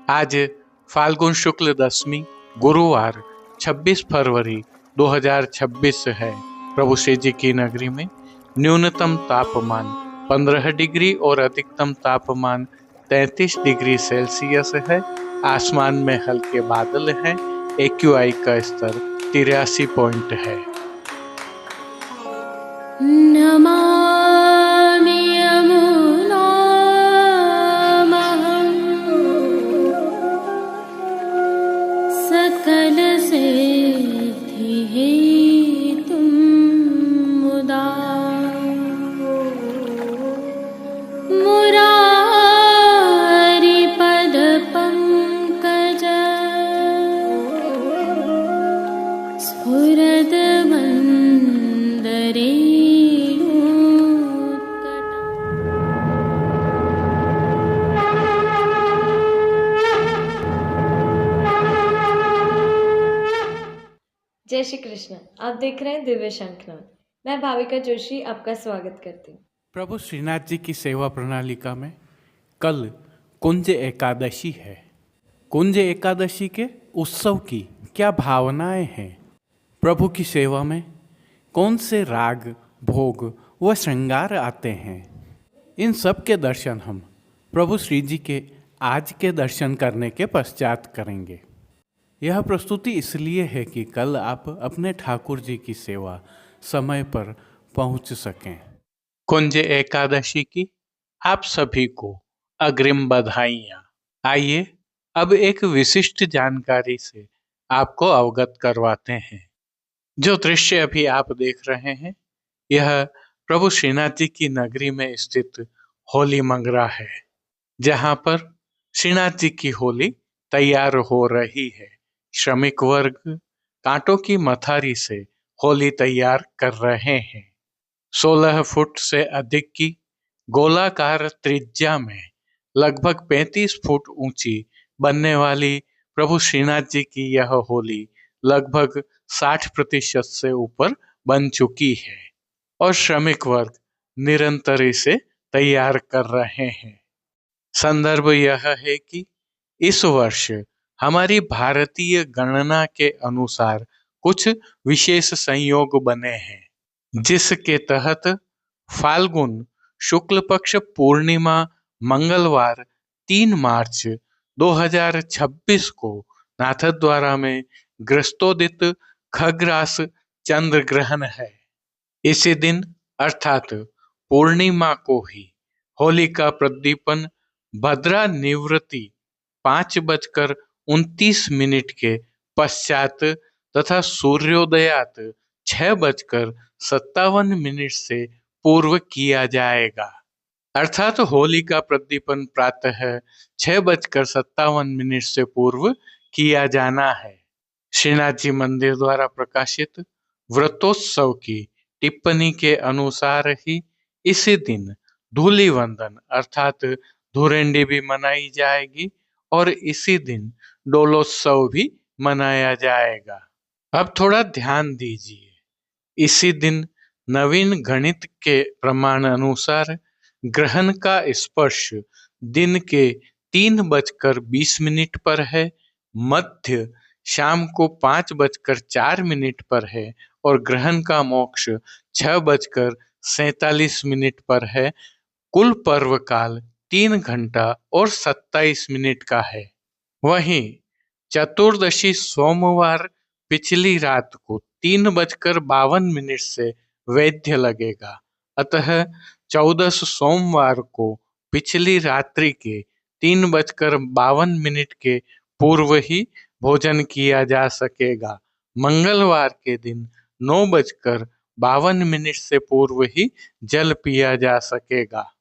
आज फाल्गुन शुक्ल दशमी गुरुवार 26 फरवरी 2026 है। प्रभु श्री जी की नगरी में न्यूनतम तापमान 15 डिग्री और अधिकतम तापमान 33 डिग्री सेल्सियस है। आसमान में हल्के बादल हैं। AQI का स्तर 83 पॉइंट है। नमामि यमुनामहं सकलसिद्धिहेतुं मुदा मुरारिपदपङ्कज स्फुरद्वन्दरे जय श्री कृष्ण। आप देख रहे हैं दिव्य शंखनाद। मैं भाविका जोशी आपका स्वागत करती हूँ। प्रभु श्रीनाथ जी की सेवा प्रणालिका में कल कुंज एकादशी है। कुंज एकादशी के उत्सव की क्या भावनाएं हैं? प्रभु की सेवा में कौन से राग, भोग व श्रृंगार आते हैं? इन सब के दर्शन हम प्रभु श्री जी के आज के दर्शन करने के पश्चात करेंगे। यह प्रस्तुति इसलिए है कि कल आप अपने ठाकुर जी की सेवा समय पर पहुंच सकें। कुंज एकादशी की आप सभी को अग्रिम बधाइयाँ। आइए अब एक विशिष्ट जानकारी से आपको अवगत करवाते हैं। जो दृश्य अभी आप देख रहे हैं, यह प्रभु श्रीनाथ जी की नगरी में स्थित होली मंगरा है, जहाँ पर श्रीनाथ जी की होली तैयार हो रही है। श्रमिक वर्ग कांटों की मथारी से होली तैयार कर रहे हैं। 16 फुट से अधिक की गोलाकार त्रिज्या में लगभग 35 फुट ऊंची बनने वाली प्रभु श्रीनाथ जी की यह होली लगभग 60% से ऊपर बन चुकी है और श्रमिक वर्ग निरंतर इसे तैयार कर रहे हैं। संदर्भ यह है कि इस वर्ष हमारी भारतीय गणना के अनुसार कुछ विशेष संयोग बने हैं, जिसके तहत फाल्गुन शुक्ल पक्ष पूर्णिमा मंगलवार 3 मार्च 2026 को नाथद्वारा में ग्रस्तोदित खग्रास चंद्र ग्रहण है। इसी दिन अर्थात पूर्णिमा को ही होली का प्रदीपन भद्रा निवृत्ति 5:29 के पश्चात तथा सूर्योदयात 6:57 से पूर्व किया जाएगा। अर्थात होली का प्रदीपन प्रातः 6:57 से पूर्व किया जाना है। श्रीनाथ जी मंदिर द्वारा प्रकाशित व्रतोत्सव की टिप्पणी के अनुसार ही इसी दिन धूली वंदन अर्थात धुरेंडी भी मनाई जाएगी और इसी दिन डोलोत्सव भी मनाया जाएगा। अब थोड़ा ध्यान दीजिए। इसी दिन नवीन गणित के प्रमाण अनुसार ग्रहण का स्पर्श दिन के 3:20 पर है, मध्य शाम को 5:04 पर है और ग्रहण का मोक्ष 6:47 पर है। कुल पर्व काल 3 घंटा और 27 मिनट का है। वहीं चतुर्दशी सोमवार पिछली रात को 3:52 से वैद्य लगेगा, अतः 14 सोमवार को पिछली रात्रि के 3:52 के पूर्व ही भोजन किया जा सकेगा। मंगलवार के दिन 9:52 से पूर्व ही जल पिया जा सकेगा।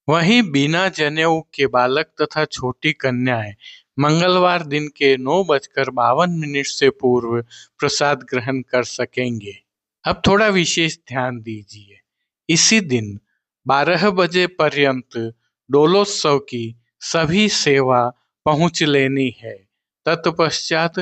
वहीं बिना जनेऊ के बालक तथा छोटी कन्याएं मंगलवार दिन के 9:52 से पूर्व प्रसाद ग्रहण कर सकेंगे। अब थोड़ा विशेष ध्यान दीजिए। इसी दिन 12 बजे पर्यंत डोलोत्सव की सभी सेवा पहुंच लेनी है। तत्पश्चात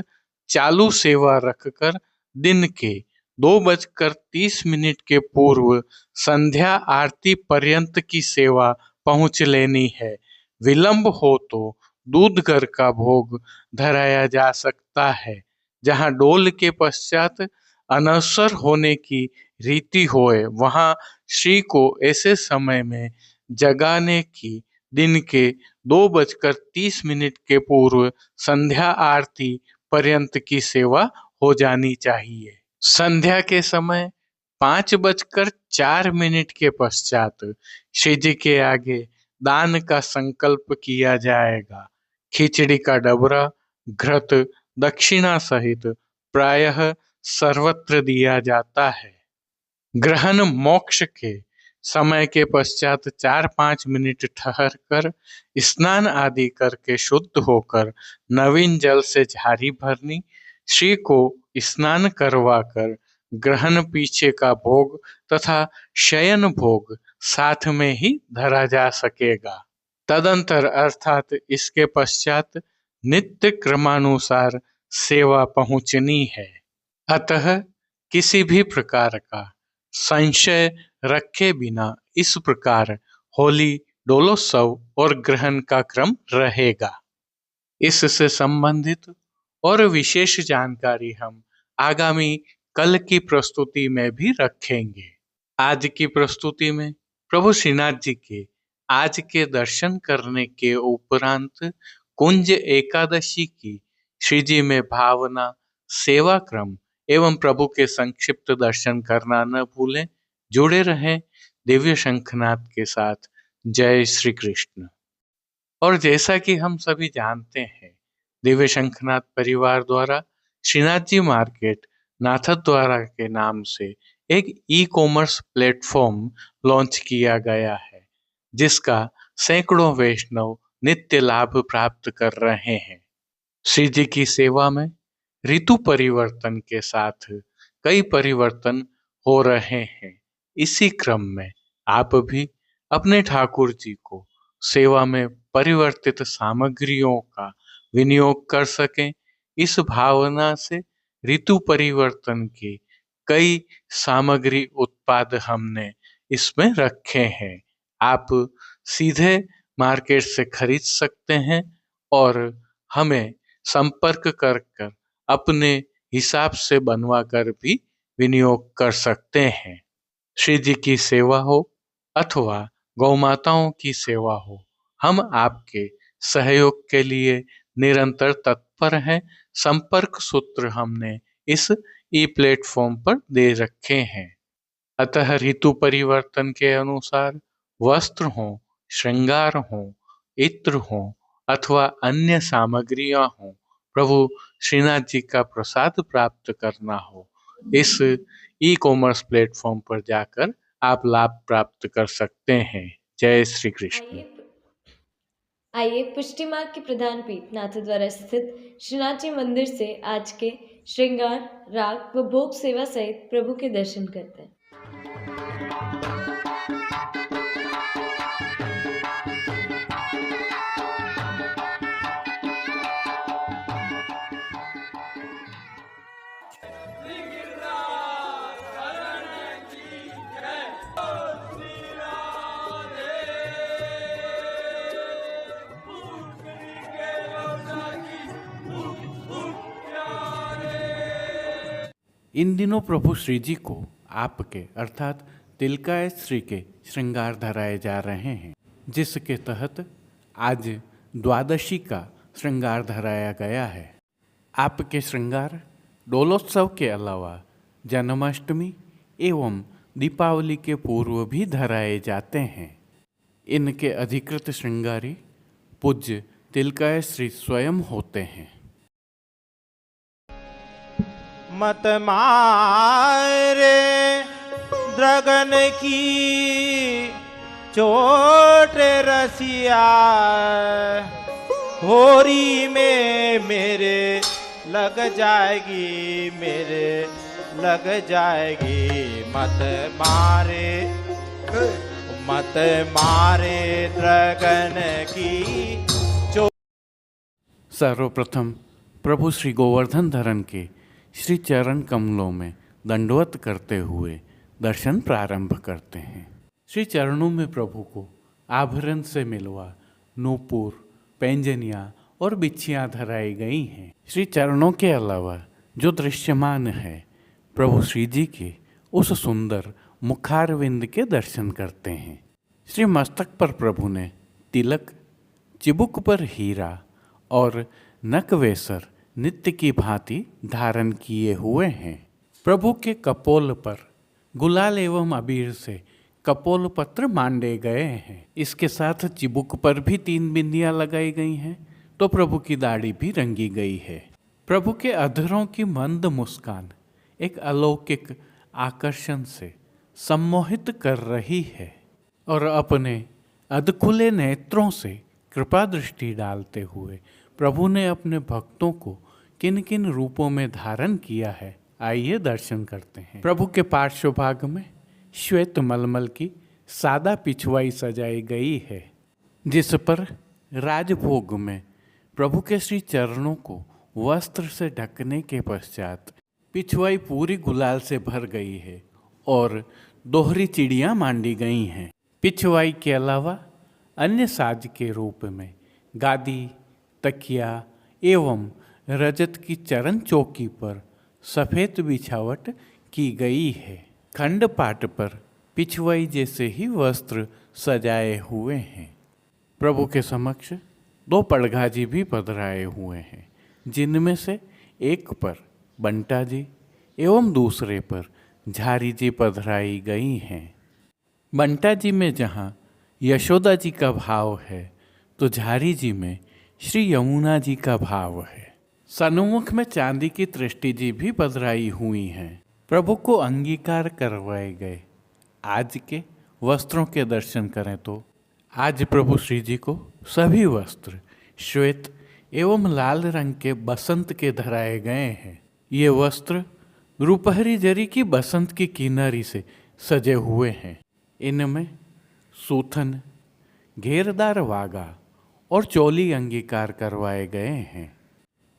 चालू सेवा रखकर दिन के 2:30 के पूर्व संध्या आरती पर्यंत की सेवा पहुंच लेनी है। विलंब हो तो दूध घर का भोग धराया जा सकता है, जहाँ डोल के पश्चात अनवसर होने की रीति होए, वहाँ श्री को ऐसे समय में जगाने की दिन के 2:30 के पूर्व संध्या आरती पर्यंत की सेवा हो जानी चाहिए। संध्या के समय 5:04 के पश्चात श्री जी के आगे दान का संकल्प किया जाएगा। खिचड़ी का डबरा, घृत, दक्षिणा सहित प्रायः सर्वत्र दिया जाता है। ग्रहण मोक्ष के समय के पश्चात 4-5 मिनट ठहर कर स्नान आदि करके शुद्ध होकर नवीन जल से झाड़ी भरनी, श्री को स्नान करवाकर ग्रहण पीछे का भोग तथा शयन भोग साथ में ही धरा जा सकेगा। तदंतर अर्थात इसके पश्चात नित्य क्रमानुसार सेवा पहुंचनी है। अतः किसी भी प्रकार का संशय रखे बिना इस प्रकार होली, डोलोत्सव और ग्रहण का क्रम रहेगा। इससे संबंधित और विशेष जानकारी हम आगामी कल की प्रस्तुति में भी रखेंगे। आज की प्रस्तुति में प्रभु श्रीनाथ जी के आज के दर्शन करने के उपरांत कुंज एकादशी की श्री जी में भावना, सेवा क्रम एवं प्रभु के संक्षिप्त दर्शन करना न भूलें। जुड़े रहें दिव्य शंखनाद के साथ। जय श्री कृष्ण। और जैसा कि हम सभी जानते हैं, दिव्य शंखनाद परिवार द्वारा श्रीनाथ जी मार्केट नाथद्वारा के नाम से एक ई-कॉमर्स प्लेटफॉर्म लॉन्च किया गया है, जिसका सैकड़ों वैष्णव नित्य लाभ प्राप्त कर रहे हैं। श्री जी की सेवा में ऋतु परिवर्तन के साथ कई परिवर्तन हो रहे हैं। इसी क्रम में आप भी अपने ठाकुर जी को सेवा में परिवर्तित सामग्रियों का विनियोग कर सकें, इस भावना से ऋतु परिवर्तन की कई सामग्री उत्पाद हमने इसमें रखे हैं। आप सीधे मार्केट से खरीद सकते हैं और हमें संपर्क कर अपने हिसाब से बनवा कर भी विनियोग कर सकते हैं। श्री जी की सेवा हो अथवा गौ माताओं की सेवा हो, हम आपके सहयोग के लिए निरंतर तत्पर हैं। संपर्क सूत्र हमने इस ई प्लेटफॉर्म पर दे रखे हैं। अतः ऋतु परिवर्तन के अनुसार वस्त्र हो, श्रृंगार हो, इत्र हो अथवा अन्य सामग्रियां हो, प्रभु श्रीनाथ जी का प्रसाद प्राप्त करना हो, इस ई कॉमर्स प्लेटफॉर्म पर जाकर आप लाभ प्राप्त कर सकते हैं। जय श्री कृष्ण। आइए पुष्टि मार्ग के प्रधान पीठ नाथद्वारा स्थित श्रीनाथ जी मंदिर से आज के श्रृंगार, राग व भोग सेवा सहित प्रभु के दर्शन करते हैं। इन दिनों प्रभु श्री जी को आपके अर्थात तिलकाय श्री के श्रृंगार धराए जा रहे हैं, जिसके तहत आज द्वादशी का श्रृंगार धराया गया है। आपके श्रृंगार डोलोत्सव के अलावा जन्माष्टमी एवं दीपावली के पूर्व भी धराए जाते हैं। इनके अधिकृत श्रृंगारी पूज्य तिलकाय श्री स्वयं होते हैं। मत मारे द्रगन की चोट रसिया, होरी में मेरे लग जाएगी, मेरे लग जाएगी। मत मारे द्रगन की चोट। सर्वप्रथम प्रभु श्री गोवर्धन धरन के श्री चरण कमलों में दंडवत करते हुए दर्शन प्रारंभ करते हैं। श्री चरणों में प्रभु को आभरण से मिलवा नूपुर, पैंजनियाँ और बिच्छियाँ धराई गई हैं। श्री चरणों के अलावा जो दृश्यमान है, प्रभु श्री जी के उस सुंदर मुखारविंद के दर्शन करते हैं। श्री मस्तक पर प्रभु ने तिलक, चिबुक पर हीरा और नकवेसर नित्य की भांति धारण किए हुए हैं। प्रभु के कपोल पर गुलाल एवं अबीर से कपोल पत्र मांडे गए हैं। इसके साथ चिबुक पर भी 3 बिंदियां लगाई गई हैं, तो प्रभु की दाढ़ी भी रंगी गई है। प्रभु के अधरों की मंद मुस्कान एक अलौकिक आकर्षण से सम्मोहित कर रही है और अपने अधखुले नेत्रों से कृपा दृष्टि डालते हुए प्रभु ने अपने भक्तों को किन किन रूपों में धारण किया है, आइए दर्शन करते हैं। प्रभु के पार्श्व भाग में श्वेत मलमल की सादा पिछवाई सजाई गई है, जिस पर राजभोग में प्रभु के श्री चरणों को वस्त्र से ढकने के पश्चात पिछवाई पूरी गुलाल से भर गई है और दोहरी चिड़ियाँ मांडी गई हैं। पिछवाई के अलावा अन्य साज के रूप में गादी, तकिया एवं रजत की चरण चौकी पर सफ़ेद बिछावट की गई है। खंड पाट पर पिछवाई जैसे ही वस्त्र सजाए हुए हैं। प्रभु के समक्ष 2 पड़घाजी भी पधराए हुए हैं, जिनमें से एक पर बंटा जी एवं दूसरे पर झारी जी पधराई गई हैं। बंटा जी में जहाँ यशोदा जी का भाव है, तो झारी जी में श्री यमुना जी का भाव है। सन्मुख में चांदी की तृष्टि जी भी पधराई हुई हैं। प्रभु को अंगीकार करवाए गए आज के वस्त्रों के दर्शन करें तो आज प्रभु श्री जी को सभी वस्त्र श्वेत एवं लाल रंग के बसंत के धराए गए हैं। ये वस्त्र रुपहरी जरी की बसंत की किनारी से सजे हुए हैं। इनमें सूथन, घेरदार वागा और चोली अंगीकार करवाए गए हैं।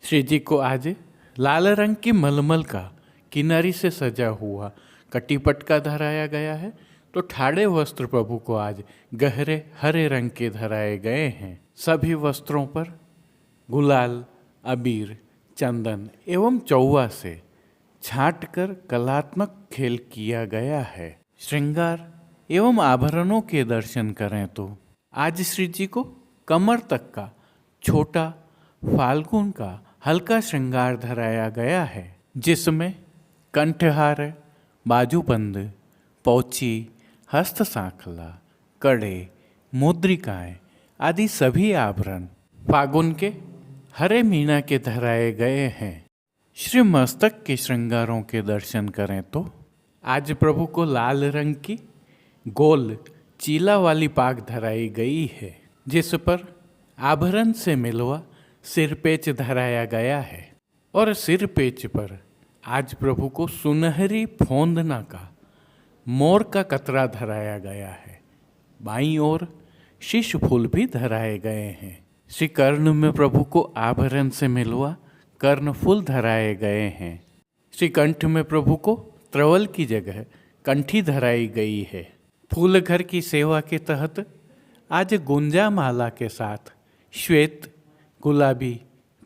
श्री जी को आज लाल रंग की मलमल का किनारी से सजा हुआ कटिपटका धराया गया है, तो ठाड़े वस्त्र प्रभु को आज गहरे हरे रंग के धराए गए हैं। सभी वस्त्रों पर गुलाल, अबीर, चंदन एवं चौवा से छाट कर कलात्मक खेल किया गया है। श्रृंगार एवं आभरणों के दर्शन करें तो आज श्री जी को कमर तक का छोटा फाल्गुन का हल्का श्रृंगार धराया गया है, जिसमें कंठहार, बाजूबंद, पौची, हस्त सांखला, कड़े, मुद्रिकाएं आदि सभी आभरण फागुन के हरे मीना के धराए गए हैं। श्री मस्तक के श्रृंगारों के दर्शन करें तो आज प्रभु को लाल रंग की गोल चीला वाली पाग धराई गई है, जिस पर आभरण से मिलवा सिरपेच धराया गया है और सिरपेच पर आज प्रभु को सुनहरी फोंदना का मोर का कतरा धराया गया है। बाईं ओर शीश फूल भी धराए गए हैं। श्री कर्ण में प्रभु को आभरण से मिलवा कर्ण फूल धराए गए हैं। श्री कंठ में प्रभु को त्रवल की जगह कंठी धराई गई है। फूल घर की सेवा के तहत आज गुंजा माला के साथ श्वेत, गुलाबी,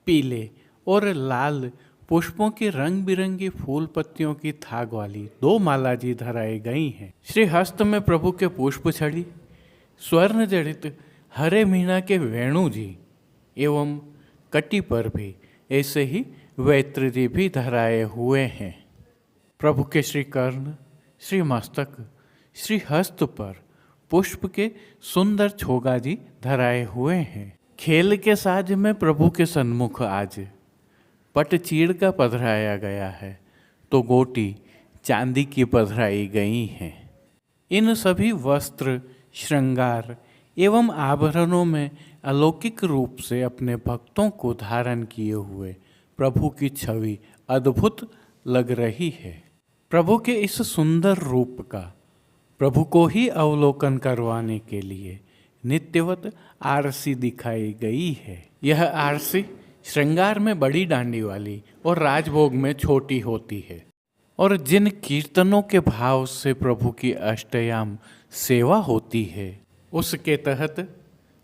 पीले और लाल पुष्पों की रंग बिरंगी फूल पत्तियों की थाग वाली 2 माला जी धराई गई हैं। श्री हस्त में प्रभु के पुष्प छड़ी, स्वर्ण जड़ित हरे मीना के वेणु जी एवं कटी पर भी ऐसे ही वैत्र जी भी धराए हुए हैं। प्रभु के श्री कर्ण, श्री मस्तक, श्री हस्त पर पुष्प के सुंदर छोगा जी धराए हुए हैं। खेल के साज में प्रभु के सन्मुख आज पट चीड़ का पधराया गया है, तो गोटी चांदी की पधराई गई हैं। इन सभी वस्त्र, श्रृंगार एवं आभरणों में अलौकिक रूप से अपने भक्तों को धारण किए हुए प्रभु की छवि अद्भुत लग रही है। प्रभु के इस सुंदर रूप का प्रभु को ही अवलोकन करवाने के लिए नित्यवत आरसी दिखाई गई है। यह आरसी श्रृंगार में बड़ी डांडी वाली और राजभोग में छोटी होती है और जिन कीर्तनों के भाव से प्रभु की अष्टयाम सेवा होती है, उसके तहत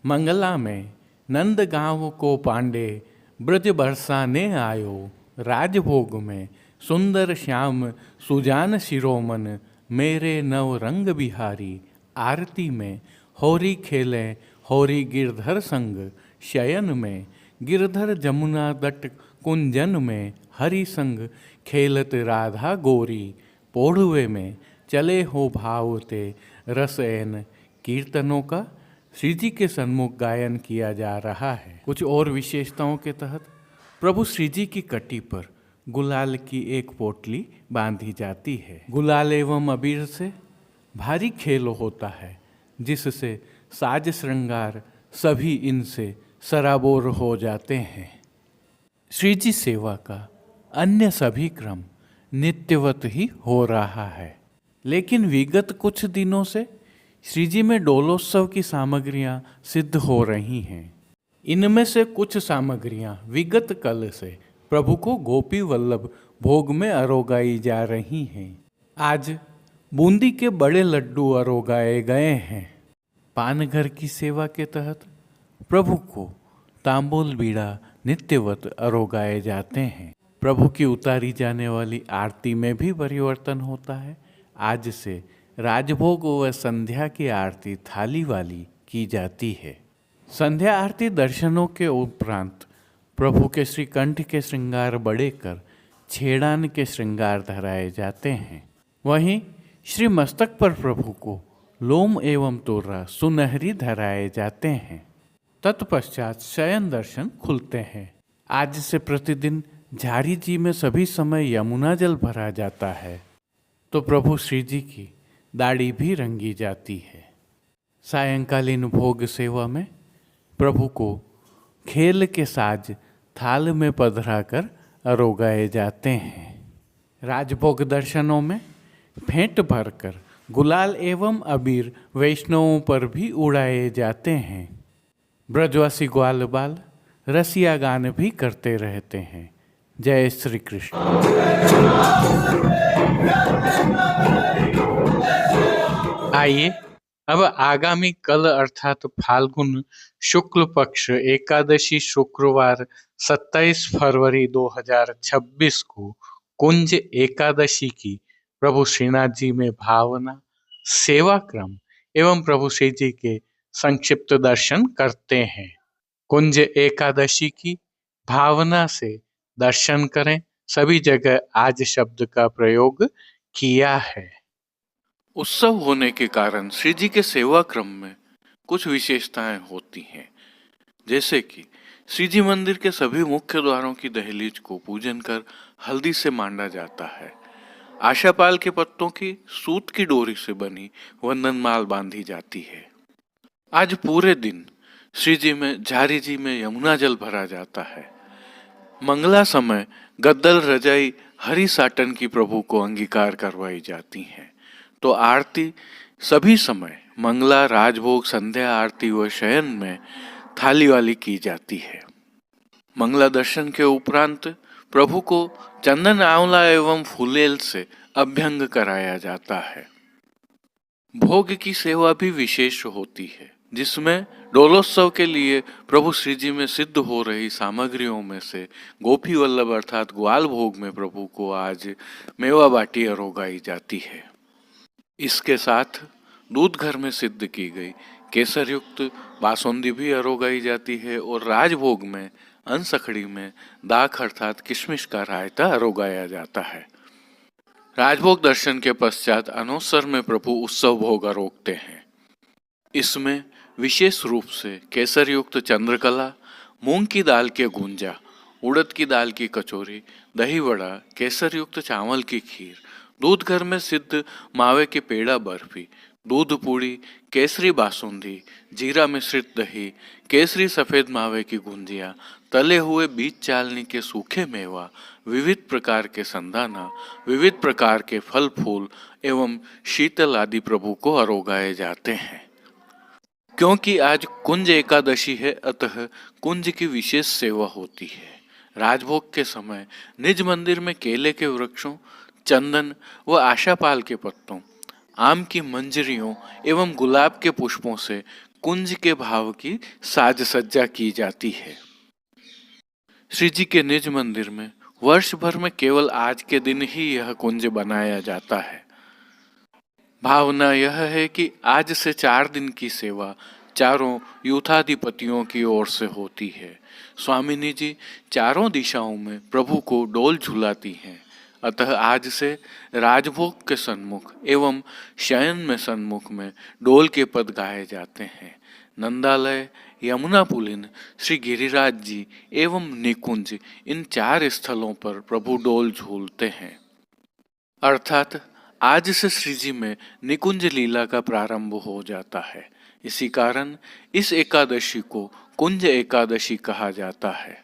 मंगला में नंद गांव को पांडे ब्रज बरसाने आयो, राजभोग में सुंदर श्याम सुजान शिरोमन, मेरे नव रंग बिहारी, आरती में होरी खेले होरी गिरधर संग, शयन में गिरधर जमुना तट कुंजन में, हरि संग खेलत राधा गोरी, पोढ़ुए में चले हो भावते रसैन। कीर्तनों का श्री जी के सन्मुख गायन किया जा रहा है। कुछ और विशेषताओं के तहत प्रभु श्री जी की कटी पर गुलाल की एक पोटली बांधी जाती है। गुलाल एवं अबीर से भारी खेल होता है, जिससे साज श्रृंगार सभी इनसे सराबोर हो जाते हैं। श्री जी सेवा का अन्य सभी क्रम नित्यवत ही हो रहा है, लेकिन विगत कुछ दिनों से श्री जी में डोलोत्सव की सामग्रियां सिद्ध हो रही हैं। इनमें से कुछ सामग्रियां विगत कल से प्रभु को गोपी वल्लभ भोग में अरोगाई जा रही हैं। आज बूंदी के बड़े लड्डू अरोगाए गए हैं। पानघर की सेवा के तहत प्रभु को तांबूल बीड़ा नित्यवत अरोगाए जाते हैं। प्रभु की उतारी जाने वाली आरती में भी परिवर्तन होता है। आज से राजभोग व संध्या की आरती थाली वाली की जाती है। संध्या आरती दर्शनों के उपरांत प्रभु के श्रीकंठ के श्रृंगार बड़े कर छेड़ान के श्रृंगार धराए जाते हैं। वहीं श्री मस्तक पर प्रभु को लोम एवं तोर्रा सुनहरी धराए जाते हैं। तत्पश्चात शयन दर्शन खुलते हैं। आज से प्रतिदिन झारी जी में सभी समय यमुना जल भरा जाता है, तो प्रभु श्री जी की दाढ़ी भी रंगी जाती है। सायंकालीन भोग सेवा में प्रभु को खेल के साज थाल में पधरा कर अरोगाए जाते हैं। राजभोग दर्शनों में फेंट भरकर गुलाल एवं अबीर वैष्णवों पर भी उड़ाए जाते हैं। ब्रजवासी ग्वाल बाल रसिया गान भी करते रहते हैं। जय श्री कृष्ण। आइए अब आगामी कल अर्थात फाल्गुन शुक्ल पक्ष एकादशी शुक्रवार 27 फरवरी 2026 को कुंज एकादशी की प्रभु श्रीनाथ जी में भावना, सेवा क्रम एवं प्रभु श्री जी के संक्षिप्त दर्शन करते हैं। कुंज एकादशी की भावना से दर्शन करें। सभी जगह आज शब्द का प्रयोग किया है। उत्सव होने के कारण श्री जी के सेवा क्रम में कुछ विशेषताएं होती हैं, जैसे कि श्री जी मंदिर के सभी मुख्य द्वारों की दहलीज को पूजन कर हल्दी से मांडा जाता है। आशापाल के पत्तों की सूत की डोरी से बनी वंदनमाल बांधी जाती है। आज पूरे दिन श्री जी में झारी जी में यमुना जल भरा जाता है। मंगला समय गद्दल रजाई हरी साटन की प्रभु को अंगीकार करवाई जाती हैं, तो आरती सभी समय मंगला, राजभोग, संध्या आरती व शयन में थाली वाली की जाती है। मंगला दर्शन के उपरांत प्रभु को चंदन, आंवला एवं फूलेल से अभ्यंग कराया जाता है। भोग की सेवा भी विशेष होती है, जिसमें डोलोत्सव के लिए प्रभु श्री जी में सिद्ध हो रही सामग्रियों में से गोपी वल्लभ अर्थात ग्वाल भोग में प्रभु को आज मेवा बाटी अरोगाई जाती है। इसके साथ दूध घर में सिद्ध की गई केसर युक्त बासुंदी भी अरोगाई जाती है और राजभोग में अनसखड़ी में दाख अर्थात किशमिश का रायता अरोगाया जाता है। राजभोग दर्शन के पश्चात अनोत्सर में प्रभु उत्सव भोग अरोगते हैं। इसमें विशेष रूप से केसर युक्त चंद्रकला, मूंग की दाल के गुंजा, उड़द की दाल की कचौरी, दही वड़ा, केसर युक्त चावल की खीर, दूध घर में सिद्ध मावे के पेड़ा बर्फी, दूध पूड़ी, केसरी बासुंदी, जीरा मिश्रित दही, केसरी सफेद मावे की गुंजिया, तले हुए बीज चालनी के सूखे मेवा, विविध प्रकार के संदाना, विविध प्रकार के फल फूल एवं शीतल आदि प्रभु को अरोगाए जाते हैं। क्योंकि आज कुंज एकादशी है, अतः कुंज की विशेष सेवा होती है। राजभोग के समय निज मंदिर में केले के वृक्षों, चंदन व आशापाल के पत्तों, आम की मंजरियों एवं गुलाब के पुष्पों से कुंज के भाव की साज सज्जा की जाती है। श्री जी के निज मंदिर में वर्ष भर में केवल आज के दिन ही यह कुंज बनाया जाता है। भावना यह है कि आज से 4 दिन की सेवा चारों यूथाधिपतियों की ओर से होती है। स्वामिनी जी चारों दिशाओं में प्रभु को डोल झुलाती हैं। अतः आज से राजभोग के सन्मुख एवं शयन में सन्मुख में डोल के पद गाए जाते हैं। नंदालय, यमुना पुलिन, श्री गिरिराज जी एवं निकुंज, इन 4 स्थलों पर प्रभु डोल झूलते हैं। अर्थात आज से श्री जी में निकुंज लीला का प्रारंभ हो जाता है। इसी कारण इस एकादशी को कुंज एकादशी कहा जाता है।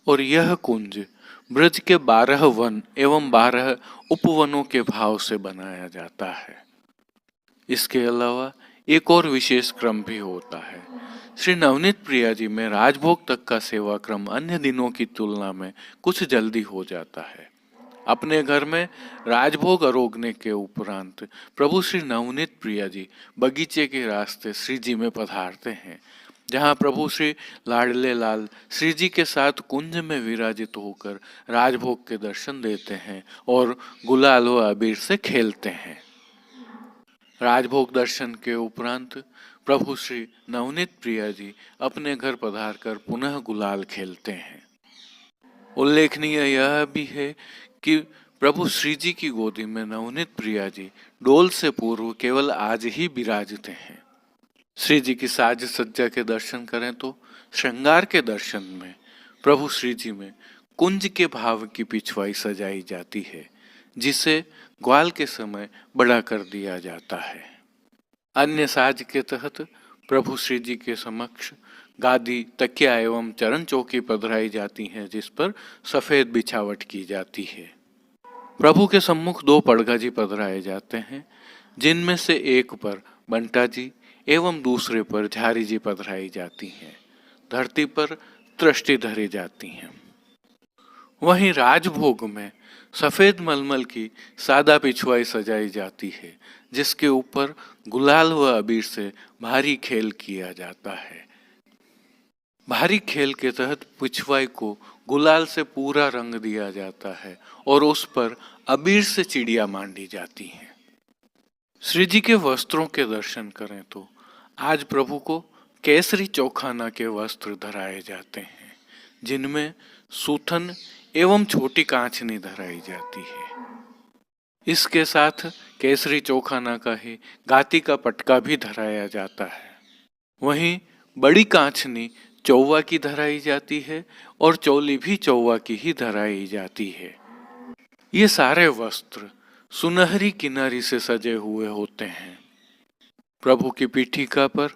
और यह कुंज ब्रज के 12 वन एवं 12 उपवनों के भाव से बनाया जाता है। इसके अलावा एक और विशेष क्रम भी होता है। श्री नवनीत प्रिया जी में राजभोग तक का सेवा क्रम अन्य दिनों की तुलना में कुछ जल्दी हो जाता है। अपने घर में राजभोग अरोगने के उपरांत प्रभु श्री नवनीत प्रिया जी बगीचे के रास्ते श्री जी में पधारते हैं, जहाँ प्रभु श्री लाडले लाल श्री जी के साथ कुंज में विराजित होकर राजभोग के दर्शन देते हैं और गुलाल व अबीर से खेलते हैं। राजभोग दर्शन के उपरांत प्रभु श्री नवनीत प्रिया जी अपने घर पधारकर पुनः गुलाल खेलते हैं। उल्लेखनीय यह भी है कि प्रभु श्री जी की गोदी में नवनीत प्रिया जी डोल से पूर्व केवल आज ही विराजते हैं। श्री जी की साज सज्जा के दर्शन करें तो श्रृंगार के दर्शन में प्रभु श्री जी में कुंज के भाव की पिछवाई सजाई जाती है, जिसे ग्वाल के समय बड़ा कर दिया जाता है। अन्य साज के तहत प्रभु श्री जी के समक्ष गादी, तकिया एवं चरण चौकी पधराई जाती हैं, जिस पर सफेद बिछावट की जाती है। प्रभु के सम्मुख 2 पड़गा जी पधराए जाते हैं, जिनमें से एक पर बंटा जी एवं दूसरे पर झारी जी पधराई जाती हैं। धरती पर तृष्टि धरी जाती हैं। वहीं राजभोग में सफेद मलमल की सादा पिछवाई सजाई जाती है, जिसके ऊपर गुलाल व अबीर से भारी खेल किया जाता है। भारी खेल के तहत पिछवाई को गुलाल से पूरा रंग दिया जाता है और उस पर अबीर से चिड़िया मांडी जाती हैं। श्री जी के वस्त्रों के दर्शन करें तो आज प्रभु को केसरी चौखाना के वस्त्र धराए जाते हैं, जिनमें सूथन एवं छोटी कांचनी धराई जाती है। इसके साथ केसरी चौखाना का ही गाती का पटका भी धराया जाता है। वहीं बड़ी कांचनी चौवा की धराई जाती है और चौली भी चौवा की ही धराई जाती है। ये सारे वस्त्र सुनहरी किनारी से सजे हुए होते हैं। प्रभु की पीठिका पर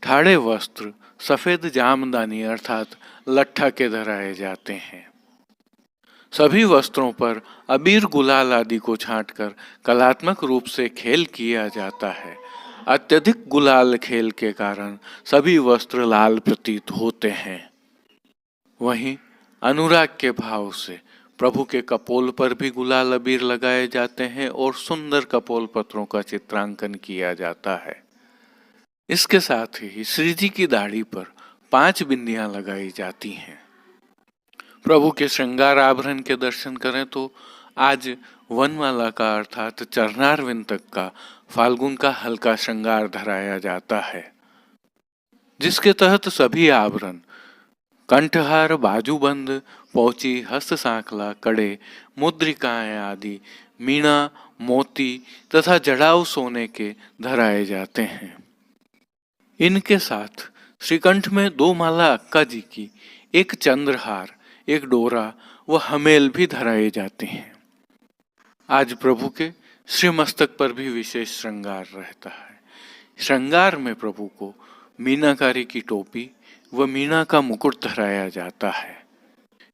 ठाड़े वस्त्र सफेद जामदानी अर्थात लट्ठा के धराए जाते हैं। सभी वस्त्रों पर अबीर गुलाल आदि को छांटकर कलात्मक रूप से खेल किया जाता है। अत्यधिक गुलाल खेल के कारण सभी वस्त्र लाल प्रतीत होते हैं। वहीं अनुराग के भाव से प्रभु के कपोल पर भी गुलाल अबीर लगाए जाते हैं और सुंदर कपोल पत्रों का चित्रांकन किया जाता है। इसके साथ ही श्री जी की दाढ़ी पर 5 बिंदियां लगाई जाती हैं। प्रभु के श्रृंगार आभरण के दर्शन करें तो आज वनमाला का अर्थात चरणारविंद तक का फाल्गुन का हल्का श्रृंगार धराया जाता है, जिसके तहत सभी आभरण कंठहार, बाजूबंद, पौची, हस्त सांखला, कड़े, मुद्रिकाएं आदि मीणा, मोती तथा जड़ाऊ सोने के धराए जाते हैं। इनके साथ श्रीकंठ में 2 माला अक्का जी की, एक चंद्रहार, एक डोरा व हमेल भी धराए जाते हैं। आज प्रभु के श्रीमस्तक पर भी विशेष श्रृंगार रहता है। श्रृंगार में प्रभु को मीनाकारी की टोपी व मीना का मुकुट धराया जाता है।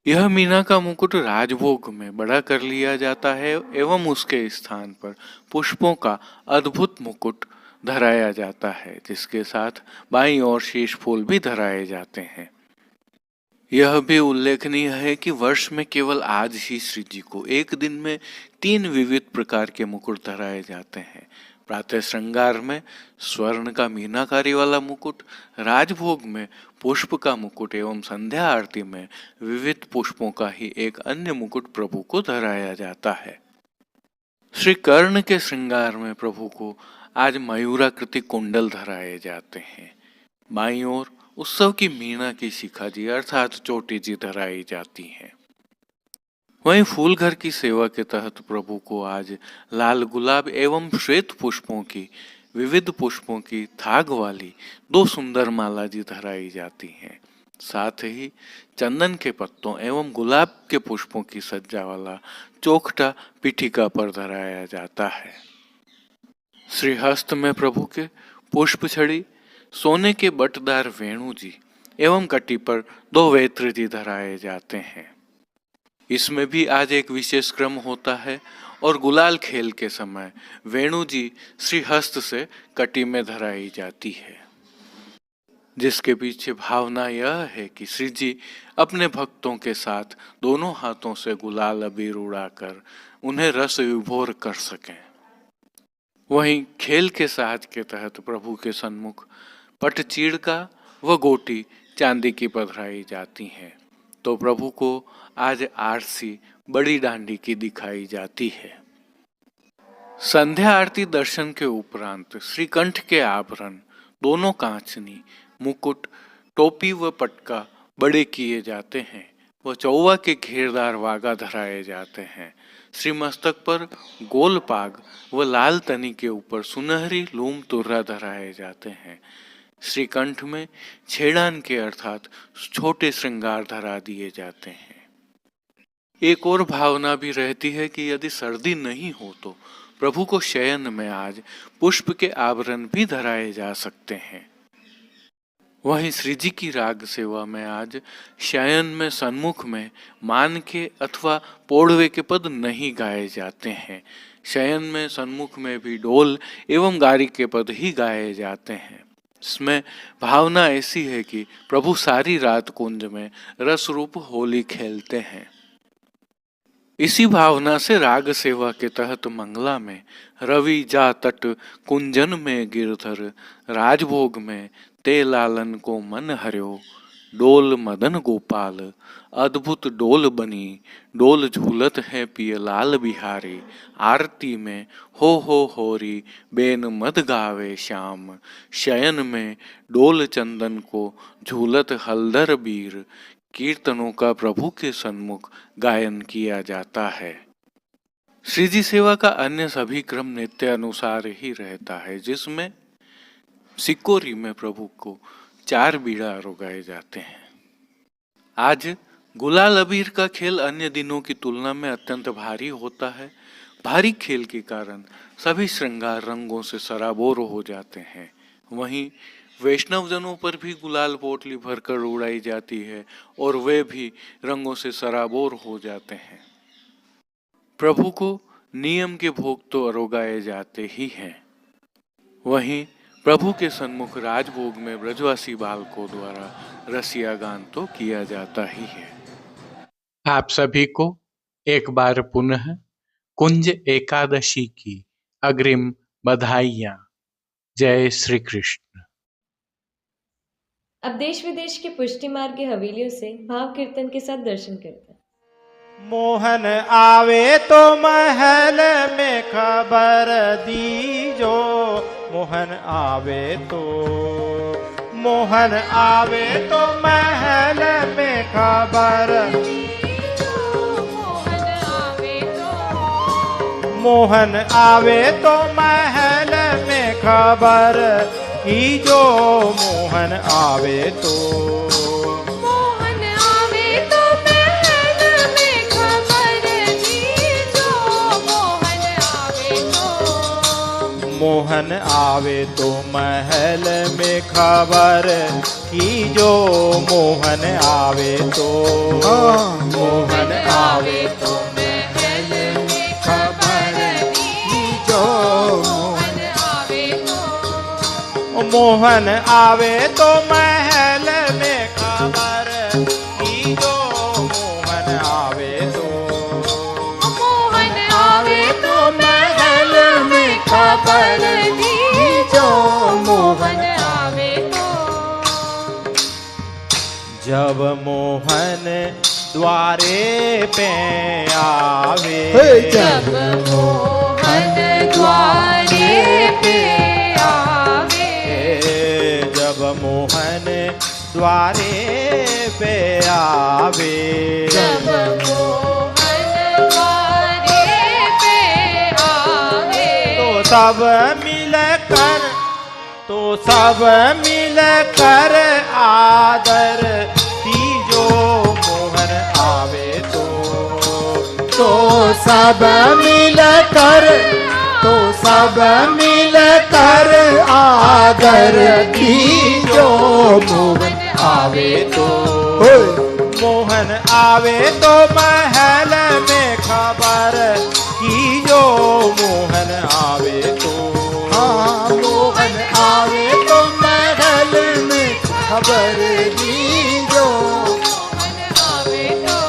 यह मीना का मुकुट राजभोग में बड़ा कर लिया जाता है एवं उसके स्थान पर पुष्पों का अद्भुत मुकुट धराया जाता है, जिसके साथ बाईं ओर शीश फूल भी धराए जाते हैं। यह भी उल्लेखनीय है कि वर्ष में केवल आज ही श्री जी को एक दिन में 3 विविध प्रकार के मुकुट धराए जाते हैं। प्रातः श्रृंगार में स्वर्ण का मीनाकारी वाला मुकुट, राजभोग में पुष्प का मुकुट एवं संध्या आरती में विविध पुष्पों का ही एक अन्य मुकुट प्रभु को धराया जाता है। श्री कर्ण के श्रृंगार में प्रभु को आज मयूराकृति कुंडल धराए जाते हैं। बाईं ओर उत्सव की मीना की शिखा जी अर्थात चोटी जी धराई जाती है। वहीं फूल घर की सेवा के तहत प्रभु को आज लाल गुलाब एवं श्वेत पुष्पों की विविध पुष्पों की थाग वाली 2 सुंदर माला जी धराई जाती हैं। साथ ही चंदन के पत्तों एवं गुलाब के पुष्पों की सज्जा वाला चोखटा पीठिका पर धराया जाता है। श्रीहस्त में प्रभु के पुष्प छड़ी, सोने के बटदार वेणु जी एवं कटी पर 2 वेत्र जी धराए जाते हैं। इसमें भी आज एक विशेष क्रम होता है और गुलाल खेल के समय वेणु जी श्रीहस्त से कटी में धराई जाती है, जिसके पीछे भावना यह है कि श्री जी अपने भक्तों के साथ दोनों हाथों से गुलाल अबीर उड़ाकर उन्हें रस विभोर कर सकें। वहीं खेल के साज के तहत प्रभु के सन्मुख पटचीड़ का व गोटी चांदी की पधराई जाती हैं, तो प्रभु को आज आरसी बड़ी डांडी की दिखाई जाती है। संध्या आरती दर्शन के उपरांत श्रीकंठ के आभरण, दोनों कांचनी, मुकुट, टोपी व पटका बड़े किए जाते हैं व चौवा के घेरदार वागा धराए जाते हैं। श्री मस्तक पर गोल पाग व लाल तनी के ऊपर सुनहरी लूम तुर्रा धराए जाते हैं। श्रीकंठ में छेड़ान के अर्थात छोटे श्रृंगार धरा दिए जाते हैं। एक और भावना भी रहती है कि यदि सर्दी नहीं हो तो प्रभु को शयन में आज पुष्प के आभरण भी धराए जा सकते हैं। वहीं श्री जी की राग सेवा में आज शयन में सन्मुख में मान के अथवा पोड़वे के पद नहीं गाए जाते हैं। शयन में सन्मुख में भी डोल एवं गारी के पद ही गाए जाते हैं। इसमें भावना ऐसी है कि प्रभु सारी रात कुंज में रस रूप होली खेलते हैं। इसी भावना से राग सेवा के तहत मंगला में रवि जा तट कुंजन में गिरधर, राजभोग में ते लालन को मन हर्यो, डोल मदन गोपाल अद्भुत डोल बनी, डोल झूलत है पिय लाल बिहारी, आरती में हो होरी बेन मद गावे श्याम, शयन में डोल चंदन को झूलत हलदर बीर, कीर्तनों का प्रभु के सन्मुख गायन किया जाता है। श्री जी सेवा का अन्य सभी क्रम नित्य अनुसार ही रहता है, जिसमें सिकोरी में प्रभु को 4 बीड़ा आरोगाए जाते हैं। आज गुलाल अबीर का खेल अन्य दिनों की तुलना में अत्यंत भारी होता है। भारी खेल के कारण सभी श्रृंगार रंगों से सराबोर हो जाते हैं। वहीं वैष्णव जनों पर भी गुलाल पोटली भरकर उड़ाई जाती है और वे भी रंगों से सराबोर हो जाते हैं। प्रभु को नियम के भोग तो आरोगाए जाते ही हैं। वहीं प्रभु के सन्मुख राजभोग में ब्रजवासी बालकों द्वारा रसिया गान तो किया जाता ही है। आप सभी को एक बार पुनः कुंज एकादशी की अग्रिम बधाइयाँ। जय श्री कृष्ण। अब देश विदेश के पुष्टि मार्ग की हवेलियों से भाव कीर्तन के साथ दर्शन करते हैं। मोहन आवे तो महल में खबर दीजो, मोहन आवे तो, मोहन आवे तो महल में खबर, मोहन आवे तो महल में खबर की जो, मोहन आवे तो, मोहन आवे तो महल में खबर दीजो, मोहन आवे तो, मोहन आवे तो महल में खबर की जो, मोहन आवे तो, मोहन आवे तो महल में खबर की जो, मोहन आवे तो महल में खबर की जो, मोहन आवे तो, मोहन आवे तो महल में खबर जब मोहन द्वारे पे आवे, जब मोहन द्वारे पे आवे, जब मोहन द्वारे पे आवे, जब मोहन द्वारे पे आवे, तो सब मिलकर, तो सब मिलकर आदर तीजो मोहन आवे तो सब मिलकर, तो सब मिलकर आदर दीजो मोहन आवे तो होय। मोहन आवे तो महल में खबर की जो मोहन आवे तो हाँ मोहन आवे तो महल में खबर दीजो मोहन आवे तो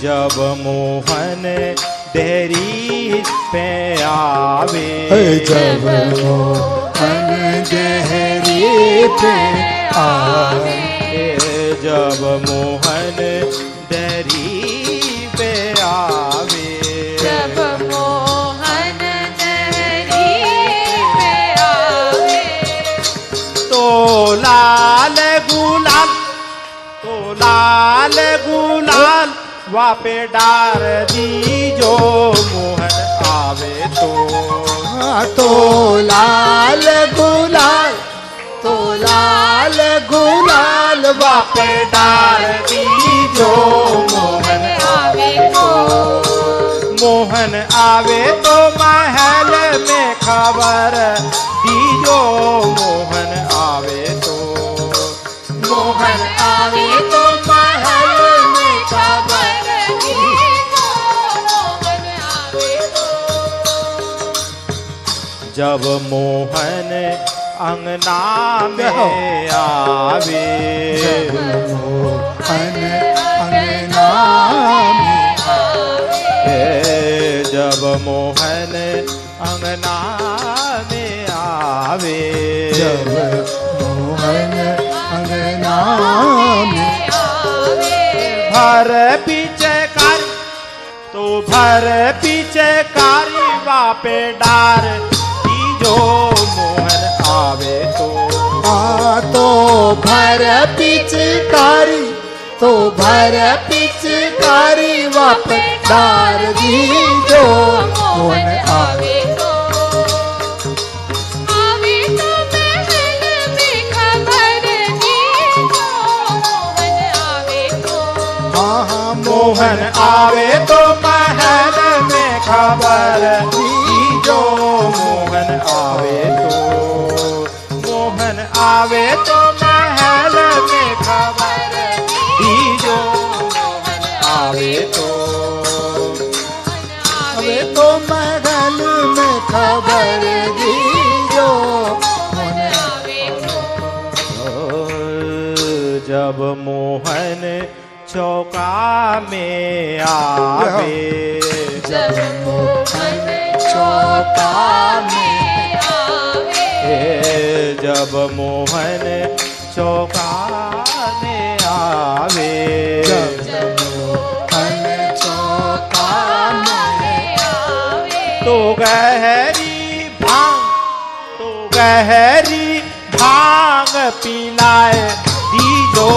जब मोहन डेरी पे आवे, जब मोहन गहरी पे आवे, जब मोहन डेरी पे आवे, जब मोहन दहरी पे आवे, तो लाल गुलाल, तो लाल गुलाल वापे डार दीजो मोहन आवे तो तो लाल गुलाल, तो लाल गुलाल वापे डार दीजो मोहन आवे तो मोहन आवे तो महल में खबर दीजो मोहन आवे तो मोहन आवे तो महल में खबर दीजो मोहन आवे तो जब मोहन अंगना में आवे, मोहन अंगना में जब मोहन अंगना में आवे, जब मोहन अंगना में भर पीछे कारी, तो भर पीछे कारी वापे डार दीजो मोहन आवे तो तो भर पिचकारी, तो भर पिचकारी वापस डार दीजो मोहन आवे तो आवे तो महल में खबर दीजो मोहन आवे तो हाँ मोहन आवे तो महल में खबर दीजो मोहन आवे तो मोहन आवे तो महल में खबर दीजो मोहन आवे तो अबे तो महल में खबर दीजो मोहन जब मोहन चौका में आवे, जब मोहन चौका में जब मोहन चौका में आवे, जब मोहन चौका में तो गहरी भांग, तो गहरी भांग पिलाए दीजो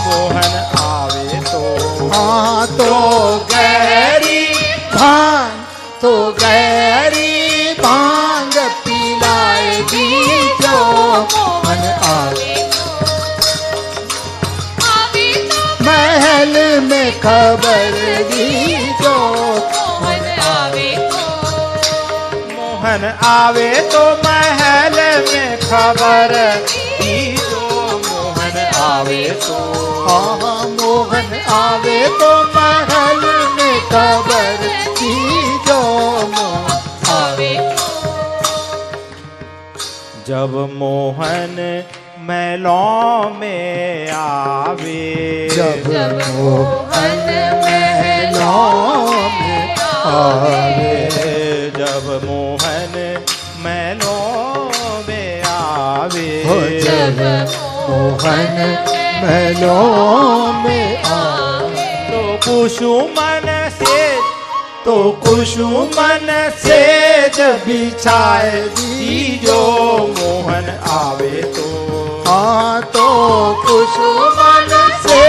मोहन आवे तो हाँ तो गहरी भांग, तो गहरी भांग पिलाए दीजो मोहन आवे आवे तो खबर दीजो मोहन आवे तो मोहन आवे तो महल में खबर दीजो मोहन आवे तो हाँ मोहन आवे तो महल में खबर दीजो मोहन आवे जब मोहन महलों में आवे जब मोहन महलों में आवे जब मोहन महलों में आवे हो जब मोहन महलों में आवे तो कुसुमन से जब बिछाए दीजो मोहन आवे तो हाँ तो कुसुमन से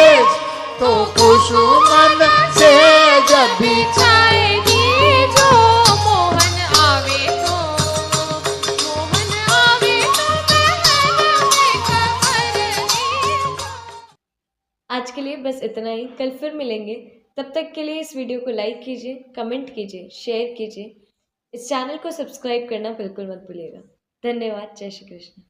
जब छाए दीजो मोहन आवे तो मोहन आवे तो महल में खबर दीजो। आज के लिए बस इतना ही। कल फिर मिलेंगे। तब तक के लिए इस वीडियो को लाइक कीजिए, कमेंट कीजिए, शेयर कीजिए। इस चैनल को सब्सक्राइब करना बिल्कुल मत भूलिएगा। धन्यवाद। जय श्री कृष्ण।